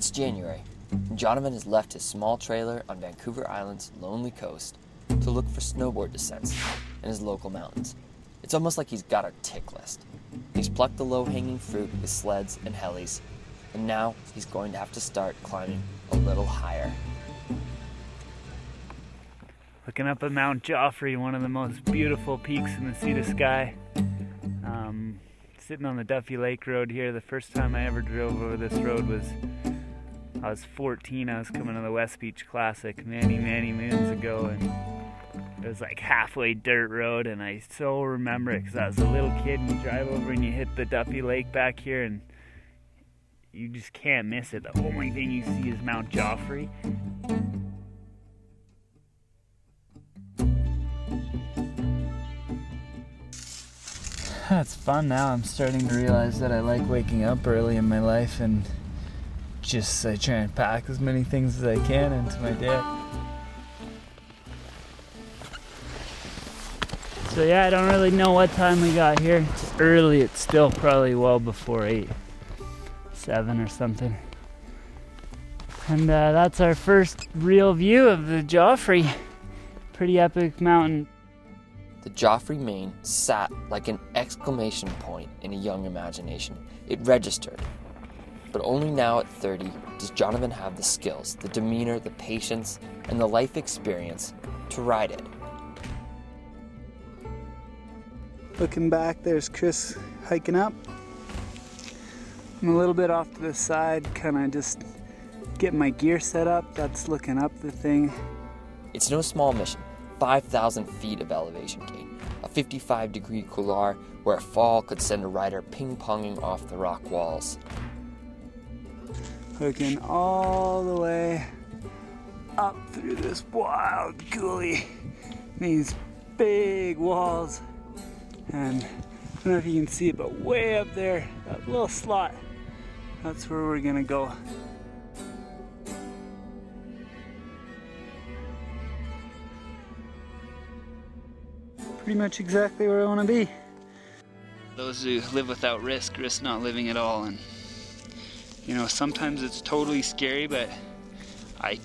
It's January, and Jonathan has left his small trailer on Vancouver Island's lonely coast to look for snowboard descents in his local mountains. It's almost like he's got a tick list. He's plucked the low-hanging fruit with sleds and helis, and now he's going to have to start climbing a little higher. Looking up at Mount Joffre, one of the most beautiful peaks in the Sea to Sky. Sitting on the Duffy Lake Road here. The first time I ever drove over this road was, I was 14. I was coming to the West Beach Classic many moons ago, and it was like halfway dirt road, and I so remember it because I was a little kid, and you drive over and you hit the Duffy Lake back here, and you just can't miss it. The only thing you see is Mount Joffre. It's fun now. I'm starting to realize that I like waking up early in my life, and just I try and pack as many things as I can into my day. So yeah, I don't really know what time we got here. It's early. It's still probably well before 8, 7 or something. And that's our first real view of the Joffre. Pretty epic mountain. The Joffre Main sat like an exclamation point in a young imagination. It registered. But only now at 30 does Jonathan have the skills, the demeanor, the patience, and the life experience to ride it. Looking back, there's Chris hiking up. I'm a little bit off to the side, kind of just getting my gear set up. That's looking up the thing. It's no small mission. 5,000 feet of elevation gain, a 55-degree couloir where a fall could send a rider ping-ponging off the rock walls. Looking all the way up through this wild gully, these big walls, and I don't know if you can see it, but way up there, that little slot, that's where we're gonna go. Pretty much exactly where I want to be. Those who live without risk not living at all, and you know, sometimes it's totally scary, but I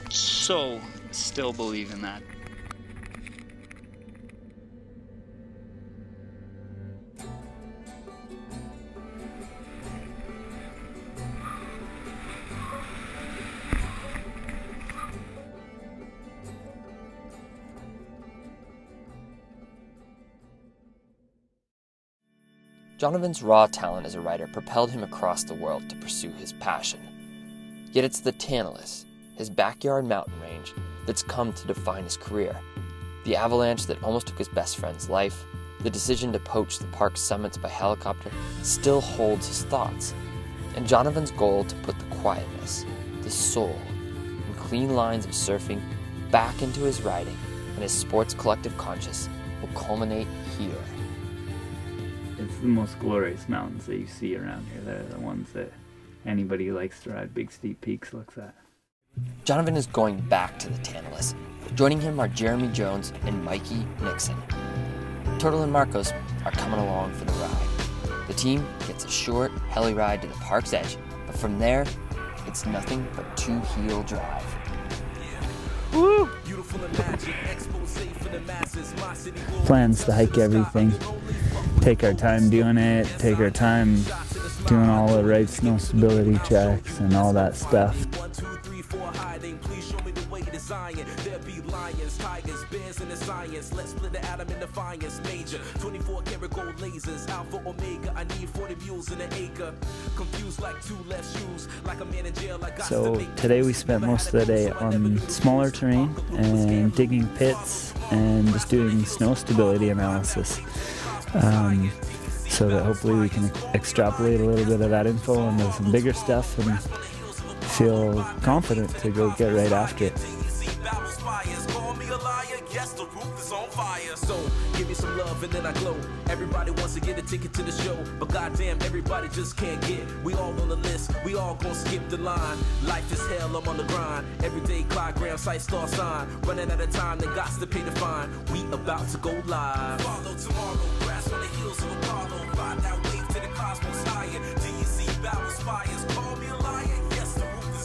so still believe in that. Jonathan's raw talent as a rider propelled him across the world to pursue his passion. Yet it's the Tantalus, his backyard mountain range, that's come to define his career. The avalanche that almost took his best friend's life, the decision to poach the park's summits by helicopter, still holds his thoughts. And Jonathan's goal to put the quietness, the soul, and clean lines of surfing back into his riding and his sports collective conscious will culminate here. It's the most glorious mountains that you see around here. They're the ones that anybody who likes to ride big steep peaks looks at. Jonathan is going back to the Tantalus. Joining him are Jeremy Jones and Mikey Nixon. Turtle and Marcos are coming along for the ride. The team gets a short heli ride to the park's edge, but from there, it's nothing but two-heel drive. Woo! Plans to hike everything. Take our time doing it, take our time doing all the right snow stability checks and all that stuff. So today we spent most of the day on smaller terrain and digging pits and just doing snow stability analysis. So that hopefully we can extrapolate a little bit of that info into some bigger stuff and feel confident to go get right after it. Give me some love and then I glow. Everybody wants to get a ticket to the show, but goddamn, everybody just can't get. We all on the list, we all gon' skip the line. Life is hell, I'm on the grind. Every day, Clyde Graham, site star sign. Running out of time, then gots to pay the fine. We about to go live. Follow tomorrow, grass on the heels of Apollo. Ride that wave to the cosmos higher. Do you see battle spires? Call me a liar, yes, the roof is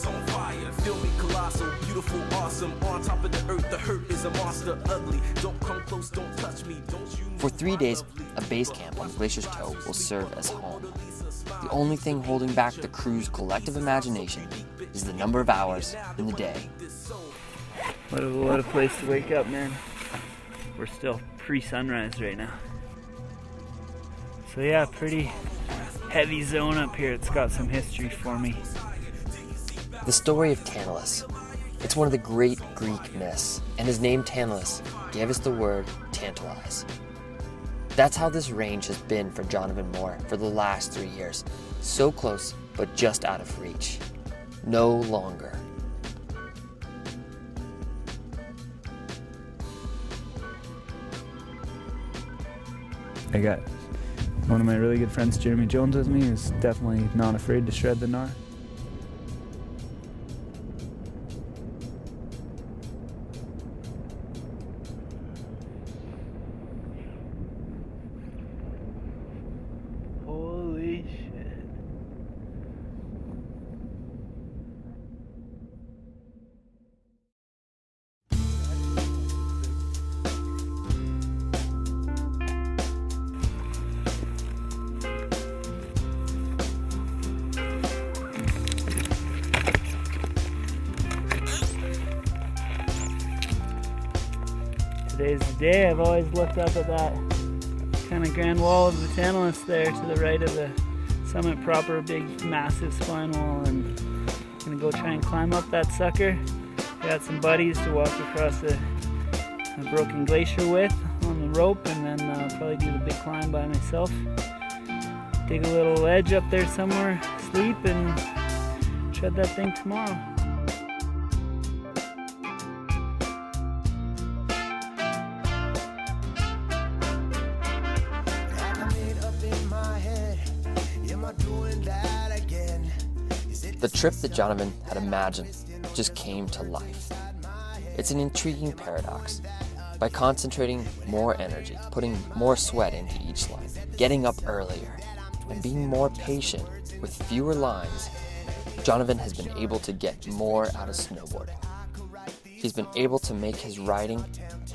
beautiful, awesome. On top of the earth, the hurt is a monster. Ugly, don't come close, don't touch me. Don't you For 3 days, a base camp on Glacier's Toe will serve as home. The only thing holding back the crew's collective imagination is the number of hours in the day. What a place to wake up, man. We're still pre-sunrise right now. So yeah, pretty heavy zone up here. It's got some history for me. The story of Tantalus. It's one of the great Greek myths, and his name Tantalus gave us the word tantalize. That's how this range has been for Jonathan Moore for the last 3 years. So close, but just out of reach. No longer. I got one of my really good friends, Jeremy Jones, with me, who's definitely not afraid to shred the gnar. Holy shit. Today's the day. I've always looked up at that kind of grand wall of the Tantalus there to the right of the summit proper, big massive spine wall, and I'm gonna go try and climb up that sucker. Got some buddies to walk across a broken glacier with on the rope, and then probably do the big climb by myself. Dig a little ledge up there somewhere, sleep, and tread that thing tomorrow. The trip that Jonathan had imagined just came to life. It's an intriguing paradox. By concentrating more energy, putting more sweat into each line, getting up earlier, and being more patient with fewer lines, Jonathan has been able to get more out of snowboarding. He's been able to make his riding,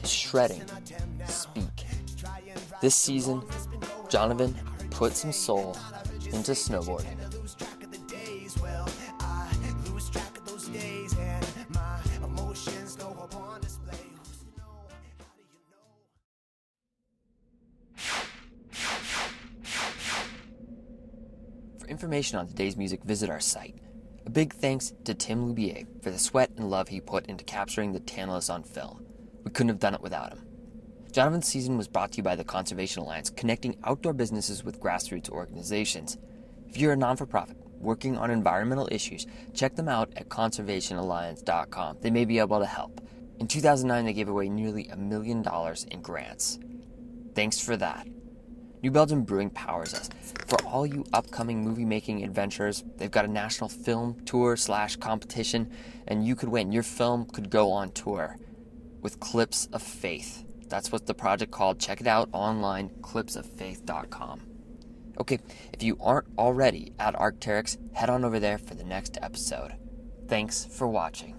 his shredding, speak. This season, Jonathan put some soul into snowboarding. For information on today's music, visit our site. A big thanks to Tim Loubier for the sweat and love he put into capturing the Tantalus on film. We couldn't have done it without him. Jonathan's Season was brought to you by the Conservation Alliance, connecting outdoor businesses with grassroots organizations. If you're a non-for-profit working on environmental issues, check them out at conservationalliance.com. They may be able to help. In 2009, they gave away nearly $1 million in grants. Thanks for that. New Belgium Brewing powers us. For all you upcoming movie-making adventures, they've got a national film tour/competition, and you could win. Your film could go on tour with Clips of Faith. That's what the project called. Check it out online, clipsoffaith.com. Okay, if you aren't already at Arc'teryx, head on over there for the next episode. Thanks for watching.